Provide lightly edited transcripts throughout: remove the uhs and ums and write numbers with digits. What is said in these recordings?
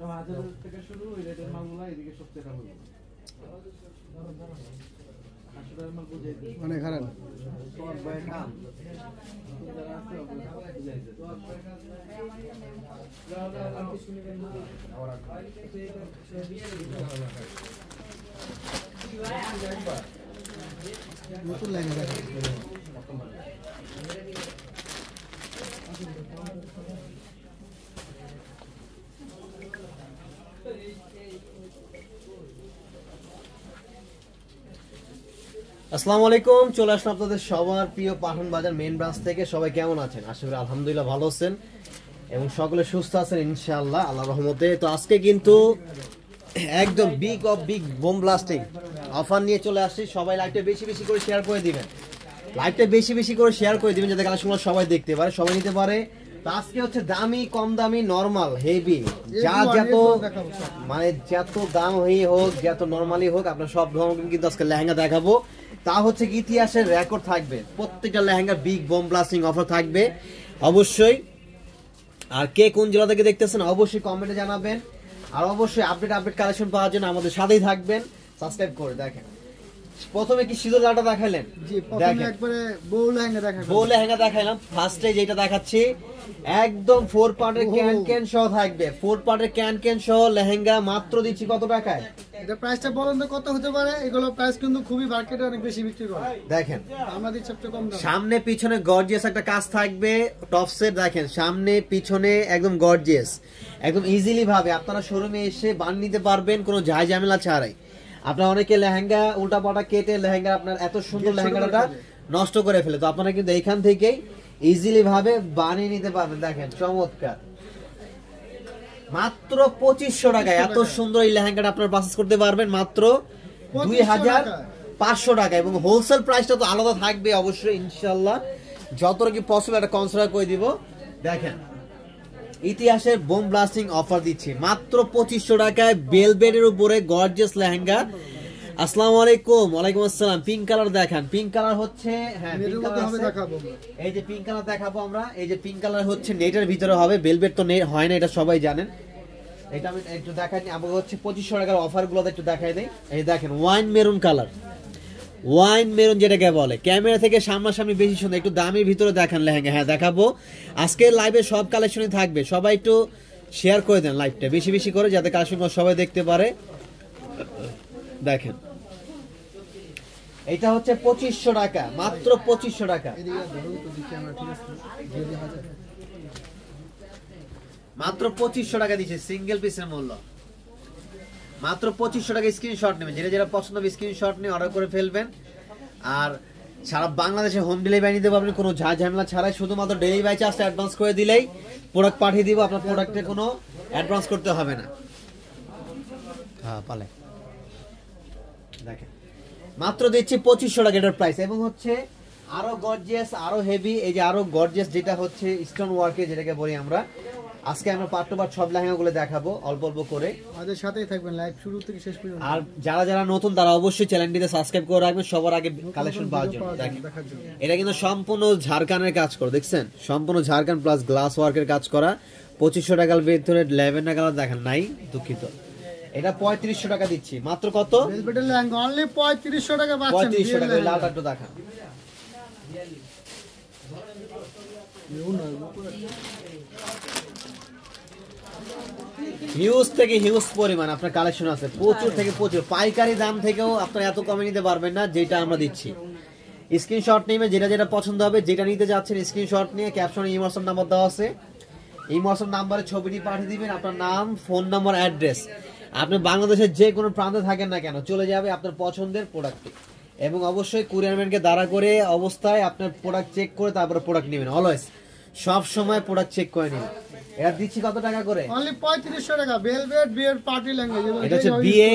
1000 থেকে শুরু ওই রেটের মালগুলো এদিকে সবচেয়ে দাম হবে। অনেক হারান তোর ভাই নাম যারা আছে নতুন লেহেঙ্গা দেখেন। আসসালামু আলাইকুম, চলে আসলাম আপনাদের সবার প্রিয় পাঠান বাজার মেইন ব্রাঞ্চ থেকে। সবাই কেমন আছেন? আশা করি আলহামদুলিল্লাহ ভালো আছেন এবং সকলে সুস্থ আছেন ইনশাআল্লাহ আল্লাহর রহমতে। তো আজকে কিন্তু একদম বিগ বোম ব্লাস্টিং অফার নিয়ে চলে আসছি। সবাই লাইভটা বেশি বেশি করে শেয়ার করে দিবেন, লাইভটা বেশি বেশি করে শেয়ার করে দিবেন যাতে কালেকশনগুলো সবাই দেখতে পারে, সবাই নিতে পারে। তো আজকে হচ্ছে দামি, কম দামি, নরমাল, হেভি, যা যত মানে যত দাম হয়ে হোক, যত নরমালি হোক, আপনার সব ধরনের কিন্তু আজকে লেহেঙ্গা দেখাবো। তা হচ্ছে কি ইতিহাসের রেকর্ড থাকবে, প্রত্যেকটা lehenga big bomb blasting offer থাকবে অবশ্যই। আর কে কোন জেলা থেকে দেখতেছেন অবশ্যই কমেন্টে জানাবেন। আর অবশ্যই আপডেট কালেকশন পাওয়ার জন্য আমাদের সাথেই থাকবেন, সাবস্ক্রাইব করে দেখেন। প্রথমে কি সিঁদুর লালটা দেখাইলেন? জি, প্রথমে একবারে বউ লেহেঙ্গা দেখাইলাম। বউ লেহেঙ্গা দেখাইলাম। ফার্স্টে যেটা দেখাচ্ছি একদম 4 পার্টের ক্যান সহ থাকবে। 4 পার্টের ক্যান সহ লেহেঙ্গা মাত্র দিচ্ছি কত টাকায়? এটা প্রাইসটা বলেন তো কত হতে পারে? এগুলো প্রাইস কিন্তু খুবই মার্কেটে অনেক বেশি বিক্রি করে। দেখেন আমরা দিচ্ছি সবচেয়ে কম দাম। সামনে পিছনে গর্জিয়াস একটা কাজ থাকবে টপসের। দেখেন সামনে পিছনে একদম গর্জিয়াস, একদম ইজিলি ভাবে আপনারা শোরুমে এসে বান নিতে পারবেন কোনো ঝামেলা ছাড়াই। আপনারা অনেকে লেহেঙ্গা উল্টাপাল্টা কেটে লেহেঙ্গা আপনার এত সুন্দর লেহেঙ্গাটা নষ্ট করে ফেলে, তো আপনারা কিন্তু এইখান থেকেই ইজিলি ভাবে বানিয়ে নিতে পারবেন। দেখেন চমৎকার, মাত্র 2500 টাকায় এত সুন্দর এই লেহেঙ্গাটা আপনারা পারচেজ করতে পারবেন মাত্র 2500 টাকা। এবং হোলসেল প্রাইসটা তো আলাদা থাকবে অবশ্যই ইনশাআল্লাহ, যতটা কি পসিবল একটা কনসিডার করে দিব। দেখেন ইতিহাসের বোম ব্লাস্টিং অফার দিচ্ছি মাত্র 2500 টাকায় বেলভেটের উপরে গর্জিয়াস লেহেঙ্গা। আসসালামু আলাইকুম। ওয়ালাইকুম আসসালাম। পিঙ্ক কালার দেখান। পিঙ্ক কালার হচ্ছে, হ্যাঁ পিঙ্ক কালার হবে দেখাবো। এই যে পিঙ্ক কালার দেখাবো আমরা। এই যে পিঙ্ক কালার হচ্ছে নেটের ভিতরে হবে, বেলভেট তো নেট হয় না, এটা সবাই জানেন। এটা আমি একটু দেখাই আমাকে হচ্ছে 2500 টাকার অফার গুলো একটু দেখাই দেই। এই দেখেন wine maroon colour, wine maroon যেটাকে বলে, ক্যামেরা থেকে সামনাসামনি বেশি সুন্দর। একটু দামের ভিতরে দেখান লেহেঙ্গা। হ্যাঁ দেখাবো, আজকে লাইভে সব কালেকশনই থাকবে। সবাই একটু শেয়ার করে দেন লাইভটা বেশি বেশি করে যাতে কালেকশনগুলো সবাই দেখতে পারে। দেখেন এটা হচ্ছে 2500 টাকা, মাত্র 2500 টাকা, মাত্র 2500 টাকা দিচ্ছে সিঙ্গেল পিসের মূল্য। মাত্র 2500 টাকা। স্ক্রিনশট নেবেন, যেটা যেটা পছন্দ হবে স্ক্রিনশট নিয়ে অর্ডার করে ফেলবেন। আর সারা বাংলাদেশে হোম ডেলিভারি নিতে পারবেন কোনো ঝামেলা ছাড়াই। শুধুমাত্র ডেলিভারি চার্জটা অ্যাডভান্স করে দিলেই প্রোডাক্ট পাঠিয়ে দিব, আপনার প্রোডাক্টে কোনো অ্যাডভান্স করতে হবে না। হ্যাঁ পালে দেখেন মাত্র দিচ্ছি 2500 টাকা এটার প্রাইস। এবং হচ্ছে আরো গর্জিয়াস, আরো হেভি, এই যে আরো গর্জিয়াস যেটা হচ্ছে স্টোন ওয়ার্কে যেটাকে বলি আমরা। আজকে আমরা পার্ট টু পার্ট সব লেহেঙ্গাগুলো দেখাবো অল্প অল্প করে। আমাদের সাথেই থাকবেন লাইভ শুরু থেকে শেষ পর্যন্ত। আর যারা যারা নতুন তারা অবশ্যই চ্যানেলটিতে সাবস্ক্রাইব করে রাখবেন সবার আগে কালেকশন পাওয়ার জন্য। এটা কিন্তু সম্পূর্ণ ঝাড়খানের কাজ করা, দেখছেন সম্পূর্ণ ঝাড়খান প্লাস গ্লাস ওয়ার্কের কাজ করা। 2500 টাকার ভিতরে ল্যাভেন্ডার কালার দেখেন নাই, দুঃখিত। এটা 3500 টাকা দিচ্ছি মাত্র। কত? বেলভেটের লেহেঙ্গা অনলি 3500 টাকা পাচ্ছেন। 3500 টাকা। লালটা একটু দেখান। হিউজ থেকে হিউজ পরিমাণ আপনার কালেকশন আছে, প্রচুর থেকে প্রচুর। পাইকারি দাম থেকেও আপনারা এত কমে নিতে পারবেন না যেটা আমরা দিচ্ছি। স্ক্রিনশট নিয়ে যেটা যেটা পছন্দ হবে, যেটা নিতে যাচ্ছেন স্ক্রিনশট নিয়ে ক্যাপশনে ইমোশন নাম্বার দেওয়া আছে, ইমোশন নাম্বারে ছবিটি পাঠিয়ে দিবেন, আপনার নাম, ফোন নাম্বার, অ্যাড্রেস। আপনি বাংলাদেশের যে কোনো প্রান্তে থাকেন না কেন চলে যাবে আপনার পছন্দের প্রোডাক্টে। এবং অবশ্যই কুরিয়ারম্যানকে দাঁড়া করে অবস্থায় আপনার প্রোডাক্ট চেক করে তারপরে প্রোডাক্ট নেবেন। অলওয়েজ সব সময় প্রোডাক্ট চেক করে নিন। এটা দিচ্ছি কত টাকা করে? অনলি 3500 টাকা। বেলভেট বিয়ের পার্টি ল্যাঙ্গুয়েজ। এটা হচ্ছে বিয়ে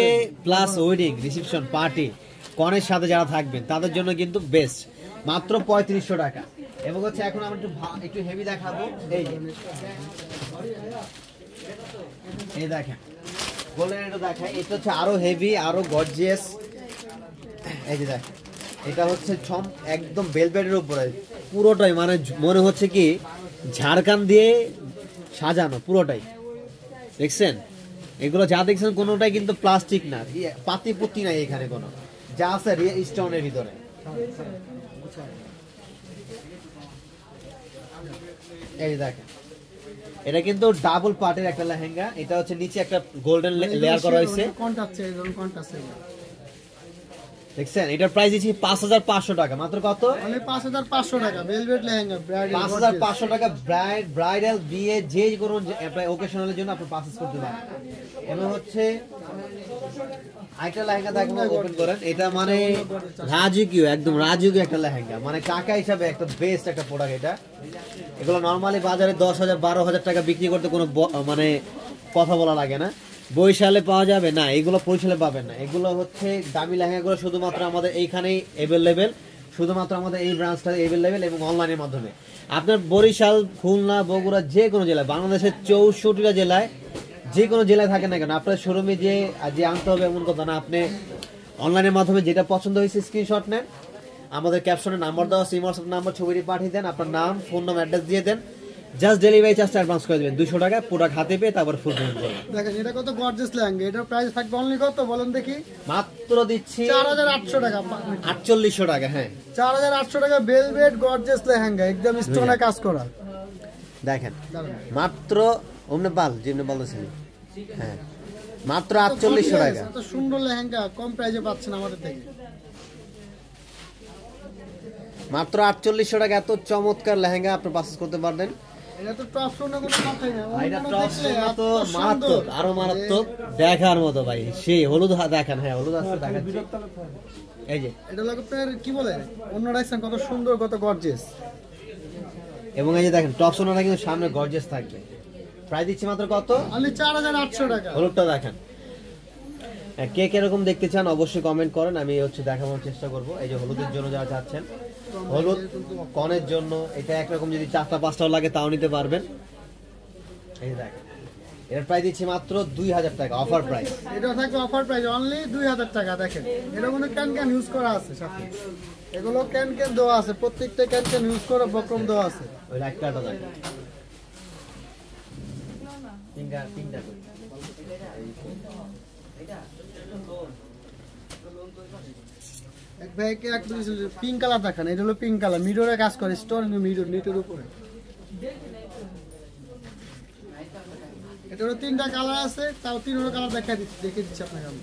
প্লাস ওয়েডিং রিসেপশন পার্টি, কনের সাথে যারা থাকবেন তাদের জন্য কিন্তু বেস্ট, মাত্র 3500 টাকা। এবং হচ্ছে এখন আমরা একটু হেভি দেখাবো। এই দেখেন গোল্ডেন, এটা দেখাই। এটা হচ্ছে আরো হেভি, আরো গর্জিয়াস। এই যে দেখেন এটা হচ্ছে একদম বেলভেটের উপরে পুরোটাই, মানে মনে হচ্ছে কি ঝাড়খান দিয়ে সাজানো পুরোটাই, দেখছেন এগুলো যা দেখছেন কোনোটাই কিন্তু প্লাস্টিক না, পাতি পুতি নাই এখানে কোনো, যা আছে স্টোনের ভিতরে। এই দেখেন এটা কিন্তু ডাবল পার্টের একটা লেহেঙ্গা, এটা হচ্ছে নিচে একটা গোল্ডেন লেয়ার করা হয়েছে, দেখছেন। এটার প্রাইস দিচ্ছি 5500 টাকা মাত্র। কত? মানে 5500 টাকা ভেলভেট লেহেঙ্গা, 5500 টাকা ব্রাইডাল বিয়ে যে কোনো ওকেশনালের জন্য আপনি পারচেজ করতে পারেন। এবং হচ্ছে আরেকটা লেহেঙ্গা দেখুন, ওপেন করেন। এটা মানে রাজকীয়, একদম রাজকীয় একটা লেহেঙ্গা, মানে টাকা হিসাবে একটা বেস্ট একটা প্রোডাক্ট এটা। এগুলো নরমালি বাজারে 10,000 12,000 টাকা বিক্রি করতে কোনো মানে কথা বলা লাগে না। বরিশালে পাওয়া যাবে না, এগুলো বরিশালে পাবেন না। এগুলো হচ্ছে দামি লেহেঙ্গাগুলো শুধুমাত্র আমাদের এইখানেই অ্যাভেলেবেল, শুধুমাত্র আমাদের এই ব্রাঞ্চটা অ্যাভেলেবেল এবং অনলাইনের মাধ্যমে। আপনার বরিশাল, খুলনা, বগুড়া যে কোনো জেলায়, বাংলাদেশের 64টা জেলায় যে কোনো জেলায় থাকেন না কেন, আপনার শোরুমে যে আনতে হবে এমন কথা না। আপনি অনলাইনের মাধ্যমে যেটা পছন্দ হয়েছে স্ক্রিনশট নেন, আমাদের ক্যাপশনে নাম্বার দেওয়া আছে, হোয়াটসঅ্যাপ নাম্বার, ছবিটি পাঠিয়ে দেন, আপনার নাম, ফোন নাম, অ্যাড্রেস দিয়ে দেন, জাস্ট ডেলিভারি চার্জটা অ্যাডভান্স করে দিবেন 200 টাকা, প্রোডাক্ট হাতে পেয়ে তারপর ফুল পেমেন্ট করবেন। দেখেন এটা কত গর্জিয়াস লেহেঙ্গা, এটার প্রাইস থাকবে অনলি কত বলেন দেখি? মাত্র দিচ্ছি 4800 টাকা। 4800 টাকা। হ্যাঁ 4800 টাকা ভেলভেট গর্জিয়াস লেহেঙ্গা, একদম স্টোনে কাজ করা। দেখেন মাত্র ওমনে বাল যেমনে বলতেছেন, হ্যাঁ মাত্র 4800 টাকা। এত সুন্দর লেহেঙ্গা কম প্রাইসে পাচ্ছেন আমাদের থেকে, মাত্র 4800 টাকা এত চমৎকার লেহেঙ্গা আপনি পারচেজ করতে পারবেন। এটা তো টপ শোনা কোনো কথাই না, এটা টপ শোনা তো মারাত্মক, আরো মারাত্মক, দেখার মতো ভাই। সেই হলুদ দেখেন, হ্যাঁ হলুদ আছে দেখাচ্ছি, এই যে এটা লাগে আপনার কি বলে অন্য রাখছেন, কত সুন্দর কত গর্জিয়াস। এবং এই যে দেখেন টপ শোনাটা কিন্তু সামনে গর্জিয়াস থাকবে। প্রাইস দিচ্ছি মাত্র কত? অনলি 4800 টাকা। হলুদটা দেখেন, কে কিরকম দেখতে চান অবশ্যই কমেন্ট করেন, আমি হচ্ছে দেখানোর চেষ্টা করব। এই যে হলুদের জন্য যারা যাচ্ছেন, হলুদ কনের জন্য এটা একরকম, যদি 4টা 5টাও লাগে তাও নিতে পারবেন। এই দেখেন এর প্রাইস দিচ্ছি মাত্র 2000 টাকা, অফার প্রাইস। এটা থাকবে অফার প্রাইস অনলি 2000 টাকা। দেখেন এটা কোনো ক্যান ইউজ করা আছে সাথে, এগুলো ক্যান দেওয়া আছে, প্রত্যেকটা ক্যান ইউজ করা বক্রম দেওয়া আছে। ওই লাইটটা দেখেন, তিনটা করে এক ভাইকে এক পিঙ্ক কালার দেখান, এটা হলো পিঙ্ক কালার, মিররে কাজ করে, স্টোন মিরর নেটের উপরে। এটা হলো 3টা কালার আছে, তাও 3টা কালার দেখে দিচ্ছি আপনাকে আমি।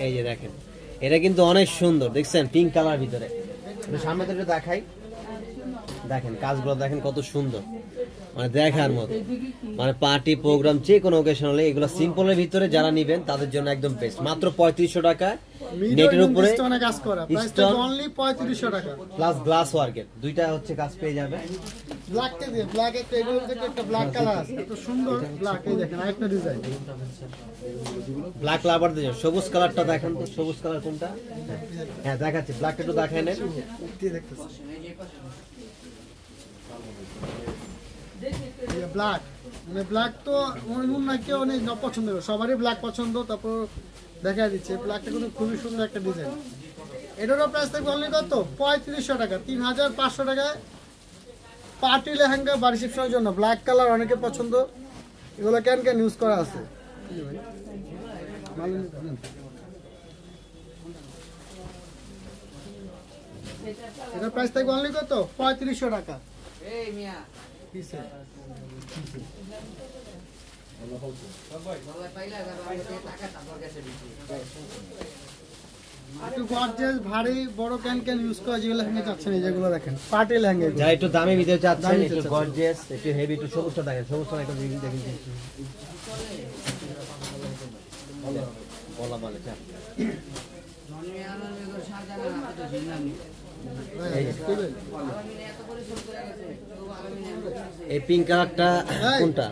এই যে দেখেন এটা কিন্তু অনেক সুন্দর, দেখছেন পিঙ্ক কালার ভিতরে। সামনে থেকে দেখাই, দেখেন কাজগুলো দেখেন কত সুন্দর, মানে দেখার মতো, মানে পার্টি প্রোগ্রাম যে কোনো ওকেশনালে এগুলো সিম্পলের ভিতরে যারা নেবেন তাদের জন্য একদম বেস্ট। মাত্র 3500 টাকা, নেটের উপরে স্টোনে কাজ করা, প্রাইস তো অনলি 3500 টাকা প্লাস গ্লাস ওয়ার্কের দুইটা হচ্ছে কাজ পেয়ে যাবে। ব্ল্যাক কে দিয়ে, ব্ল্যাক একটা এগুলোর থেকে একটা ব্ল্যাক কালার আছে, এত সুন্দর ব্ল্যাক। এই দেখেন আরেকটা ডিজাইন, ব্ল্যাক লাভার দিয়ে সবুজ কালারটা দেখেন তো, সবুজ কালার কোনটা? হ্যাঁ দেখাচ্ছি, ব্ল্যাকটা একটু দেখায় নেন। ব্ল্যাক মানে ব্ল্যাক তো অন্য কেউ অনেক পছন্দ করে, সবারই ব্ল্যাক পছন্দ। তারপর দেখা দিচ্ছে ব্ল্যাকটা কিন্তু খুবই সুন্দর একটা ডিজাইন। এটারও প্রাইস থাকবে অনলি কত? 3500 টাকা। 3500 টাকায় পার্টি লেহেঙ্গা বা রিসেপশনের জন্য ব্ল্যাক কালার অনেকে পছন্দ, এগুলো ক্যান ইউজ করা আছে। এটার প্রাইস থাকবে অনলি কত? 3500 টাকা। একটু গর্জিয়াস ভারী বড় ক্যান ইউজ করা যেগুলো লেহেঙ্গা চাচ্ছেন, এই যেগুলো দেখেন পার্টি লেহেঙ্গা, যারা একটু দামি ভিতরে চাচ্ছেন, একটু গর্জিয়াস, একটু হেভি, একটু সবুজটা দেখেন, সবুজটা একটু দেখেন, বলা বলে চা। এই পিঙ্ক কালারটা কোনটা?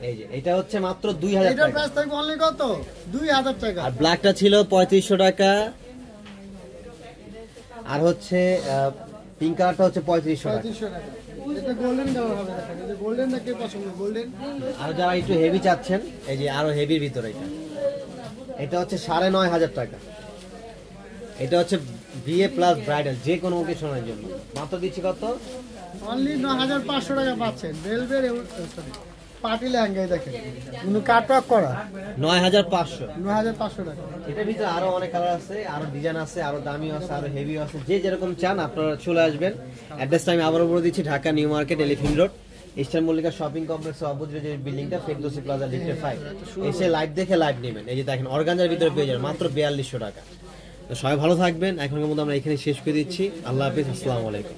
এই যে এটা হচ্ছে মাত্র 2000 টাকা। এটার প্রাইস থাকবে অনলি কত? 2000 টাকা। আর ব্ল্যাকটা ছিল 3500 টাকা, আর হচ্ছে পিঙ্ক কালারটা হচ্ছে 3500 টাকা। এটা গোল্ডেন কালার হবে, দেখেন এই যে গোল্ডেনটা কে পছন্দ? গোল্ডেন। আর যারা একটু হেভি চাচ্ছেন, এই যে আরো হেভির ভিতরে এটা হচ্ছে 9500 টাকা। এটা হচ্ছে বিয়ে প্লাস ব্রাইডাল যে কোনো ওকেশনের জন্য মাত্র দিচ্ছি কত? অনলি 9500 টাকা পাচ্ছেন। বেলভেট পার্টি লেহেঙ্গায় দেখেন কিন্তু কাটওয়ার্ক করা 9500। 9500 টাকা। এটার ভিতরে আরো অনেক কালার আছে, আরো ডিজাইন আছে, আরো দামি আছে, আরো হেভি আছে, যে যেরকম চান আপনারা চলে আসবেন। অ্যাড্রেসটা আমি আবারও বলে দিচ্ছি, Dhaka new market elephant road eastern Mallika shopping কমপ্লেক্সের অপোজিটে যে বিল্ডিংটা ফেরদৌসি প্লাজা লিফটের 5, এসে লাইভ দেখে লাইভ নেবেন। এই যে দেখেন অর্গানজার ভিতরে পেয়ে যাবেন মাত্র 4200 টাকা। তো সবাই ভালো থাকবেন, এখনকার মতো আমরা এখানে শেষ করে দিচ্ছি। আল্লাহ হাফেজ, আসসালামু আলাইকুম।